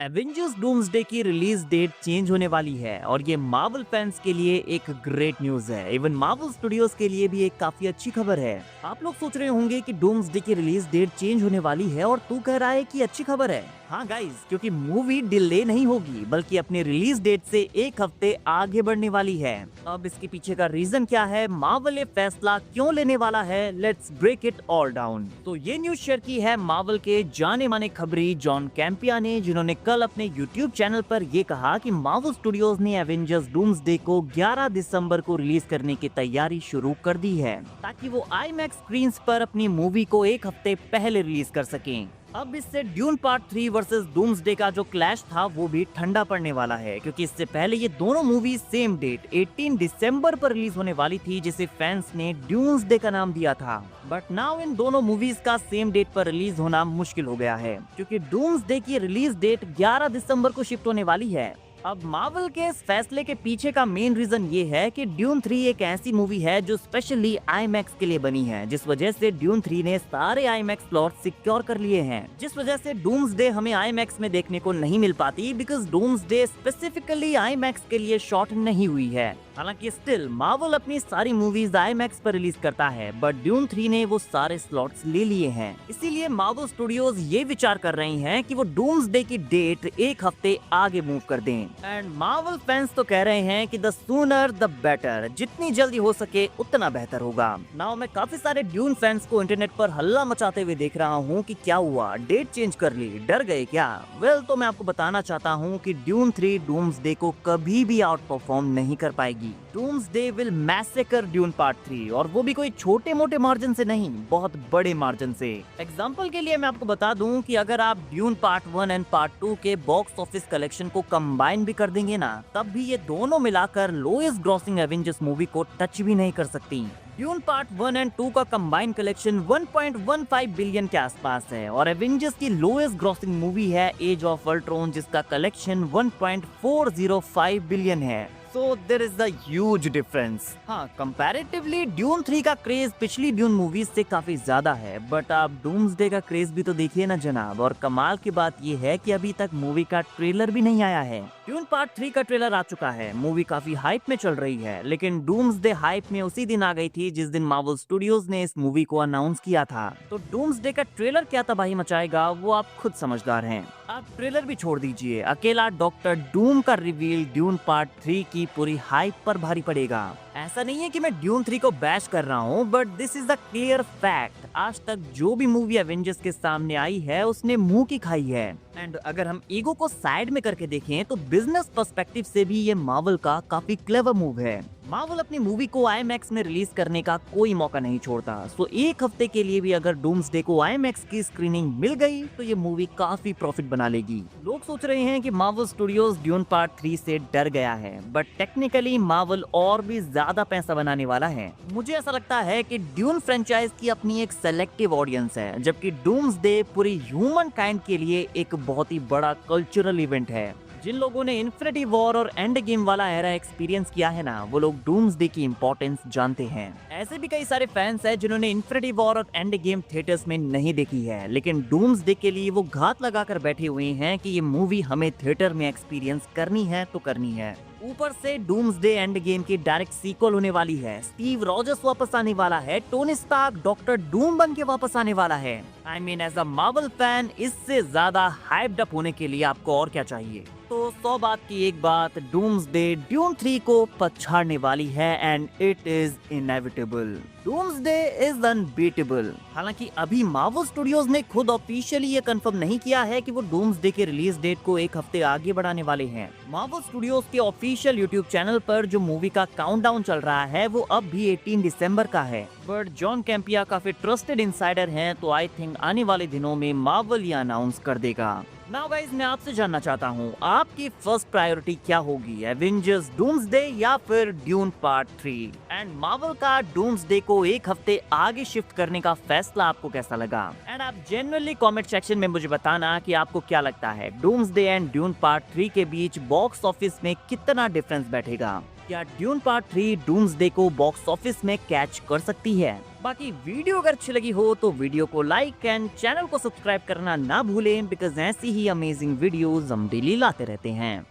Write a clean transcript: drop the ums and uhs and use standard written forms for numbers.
Avengers doomsday की release date change होने वाली है और ये मार्वल फैंस के लिए एक ग्रेट न्यूज है। इवन मार्वल स्टूडियोज के लिए भी एक काफी अच्छी खबर है। आप लोग सोच रहे होंगे कि डूम्सडे की रिलीज डेट चेंज होने वाली है और तू कह रहा है कि अच्छी खबर है। हाँ गाइज, क्योंकि मूवी डिले नहीं होगी बल्कि अपनी रिलीज डेट से एक हफ्ते आगे बढ़ने वाली है। अब इसके पीछे का रीजन क्या है, मार्वल ये फैसला क्यों लेने वाला है, let's break it all down. तो ये न्यूज शेयर की है मार्वल के जाने माने खबरी जॉन कैंपिया ने, जिन्होंने कल अपने यूट्यूब चैनल पर ये कहा कि मार्वल स्टूडियोज ने एवेंजर्स डूम्सडे को 11 दिसंबर को रिलीज करने की तैयारी शुरू कर दी है ताकि वो आईमैक्स स्क्रीन पर अपनी मूवी को एक हफ्ते पहले रिलीज कर सकें। अब इससे ड्यून पार्ट 3 वर्सेस डूम्सडे का जो क्लैश था वो भी ठंडा पड़ने वाला है, क्योंकि इससे पहले ये दोनों मूवी सेम डेट 18 दिसंबर पर रिलीज होने वाली थी, जिसे फैंस ने डूम्सडे का नाम दिया था। बट नाउ इन दोनों मूवीज का सेम डेट पर रिलीज होना मुश्किल हो गया है, क्योंकि डूम्सडे की रिलीज डेट 11 दिसंबर को शिफ्ट होने वाली है। अब मार्वल के इस फैसले के पीछे का मेन रीजन ये है कि ड्यून 3 एक ऐसी मूवी है जो स्पेशली आईमैक्स के लिए बनी है, जिस वजह से ड्यून 3 ने सारे आईमैक्स स्लॉट सिक्योर कर लिए हैं, जिस वजह से डूम्सडे हमें आईमैक्स में देखने को नहीं मिल पाती, बिकॉज डूम्सडे स्पेसिफिकली आईमैक्स के लिए शॉट नहीं हुई है। हालांकि स्टिल मार्वल अपनी सारी मूवीज आईमैक्स पर रिलीज करता है, बट ड्यून 3 ने वो सारे स्लॉट्स ले लिए हैं। इसीलिए मार्वल स्टूडियोज ये विचार कर रही हैं कि वो डूम्सडे की डेट एक हफ्ते आगे मूव कर दें। एंड मार्वल फैंस तो कह रहे हैं कि द सूनर द बेटर, जितनी जल्दी हो सके उतना बेहतर होगा। नाउ मैं काफी सारे ड्यून फैंस को इंटरनेट पर हल्ला मचाते हुए देख रहा हूँ कि क्या हुआ, डेट चेंज कर ली, डर गए क्या? वेल, तो मैं आपको बताना चाहता हूँ कि ड्यून 3 डूम्सडे को कभी भी आउट परफॉर्म नहीं कर पाएगी। Doomsday will massacre dune part 3, और वो भी कोई छोटे मोटे मार्जिन से नहीं, बहुत बड़े मार्जिन से। एग्जाम्पल के लिए मैं आपको बता दूं कि अगर आप ड्यून पार्ट 1 एंड पार्ट 2 के बॉक्स ऑफिस कलेक्शन को कंबाइन भी कर देंगे ना, तब भी ये दोनों मिलाकर लोएस्ट ग्रॉसिंग एवेंजर्स मूवी को टच भी नहीं कर सकती। ड्यून पार्ट 1 एंड 2 का कंबाइंड कलेक्शन 1.15 बिलियन के आसपास है, और एवेंजर्स की लोएस्ट ग्रॉसिंग मूवी है एज ऑफ अल्ट्रॉन, जिसका कलेक्शन 1.405 बिलियन है। So there is a huge difference। हाँ, कंपैरेटिवली ड्यून 3 का क्रेज पिछली ड्यून मूवीज से काफी ज्यादा है, बट आप डूम्सडे का क्रेज भी तो देखिए ना जनाब। और कमाल की बात ये है कि अभी तक मूवी का ट्रेलर भी नहीं आया है। ड्यून पार्ट 3 का ट्रेलर आ चुका है, मूवी काफी हाइप में चल रही है, लेकिन डूम्सडे हाइप में उसी दिन आ गई थी जिस दिन मार्वल स्टूडियोज ने इस मूवी को अनाउंस किया था। तो डूम्सडे का ट्रेलर क्या तबाही मचाएगा वो आप खुद समझदार हैं। आप ट्रेलर भी छोड़ दीजिए, अकेला डॉक्टर डूम का रिवील ड्यून पार्ट 3 की पूरी हाइप पर भारी पड़ेगा। ऐसा नहीं है कि मैं ड्यून 3 को बैश कर रहा हूँ, but this is a clear fact. आज तक जो भी मूवी एवेंजर्स के सामने आई है उसने मुंह की खाई है। एंड अगर हम ईगो को साइड में करके देखें तो बिजनेस पर्सपेक्टिव से भी ये मार्वल का काफी क्लेवर मूव है। मार्वल अपनी मूवी को आईमैक्स में रिलीज करने का कोई मौका नहीं छोड़ता, सो एक हफ्ते के लिए भी अगर डूम्सडे को आईमैक्स की स्क्रीनिंग मिल गई तो ये मूवी काफी प्रॉफिट बना लेगी। लोग सोच रहे हैं कि मार्वल स्टूडियोज ड्यून पार्ट 3 से डर गया है, बट टेक्निकली मार्वल और भी ज्यादा पैसा बनाने वाला है। मुझे ऐसा लगता है कि ड्यून फ्रेंचाइज की अपनी एक सेलेक्टिव ऑडियंस है, जबकि डूम्सडे पूरी ह्यूमन काइंड के लिए एक बहुत ही बड़ा कल्चरल इवेंट है। जिन लोगों ने इन्फिनिटी वॉर और एंड गेम वाला एरा एक्सपीरियंस किया है ना, वो लोग डूम्सडे की इंपॉर्टेंस जानते हैं। ऐसे भी कई सारे फैंस हैं जिन्होंने इन्फिनिटी वॉर और एंड गेम थिएटर्स में नहीं देखी है, लेकिन डूम्सडे के लिए वो घात लगाकर बैठे हुए हैं कि ये मूवी हमें थिएटर में एक्सपीरियंस करनी है तो करनी है। ऊपर से डूम्सडे एंड गेम की डायरेक्ट सीक्वल होने वाली है, स्टीव रॉजर्स वापस आने वाला है, टोनी स्टार्क डॉक्टर डूम बन के वापस आने वाला है। I mean as a Marvel fan इससे ज्यादा हाइप्ड अप होने के लिए आपको और क्या चाहिए? तो 100 बात की एक बात, डूम्सडे ड्यून 3 को पछाड़ने वाली है and it is inevitable. Doomsday is unbeatable. हालांकि अभी मार्वल स्टूडियोज ने खुद ऑफिशियली ये कंफर्म नहीं किया है कि वो डूम्सडे के रिलीज डेट को एक हफ्ते आगे बढ़ाने वाले हैं। मार्वल स्टूडियोज के ऑफिशियल यूट्यूब चैनल पर जो मूवी का काउंटडाउन चल रहा है वो अब भी 18 दिसंबर का है, बट जॉन कैंपिया काफी ट्रस्टेड इंसाइडर हैं, तो आई थिंक आने वाले दिनों में मार्वल ये अनाउंस कर देगा। नाउ गाइस, मैं आपसे जानना चाहता हूँ आपकी फर्स्ट प्रायोरिटी क्या होगी, एवेंजर्स डूम्सडे या फिर ड्यून पार्ट 3? एंड मार्वल का डूम्सडे को एक हफ्ते आगे शिफ्ट करने का फैसला आपको कैसा लगा? एंड आप जेन्युइनली कमेंट सेक्शन में मुझे बताना कि आपको क्या लगता है डूम्सडे एंड ड्यून पार्ट 3 के बीच बॉक्स ऑफिस में कितना डिफरेंस बैठेगा। क्या ड्यून पार्ट 3 डूम्सडे को बॉक्स ऑफिस में कैच कर सकती है? बाकी वीडियो अगर अच्छी लगी हो तो वीडियो को लाइक एंड चैनल को सब्सक्राइब करना ना भूलें, बिकॉज ऐसी ही अमेजिंग वीडियोस हम डेली लाते रहते हैं।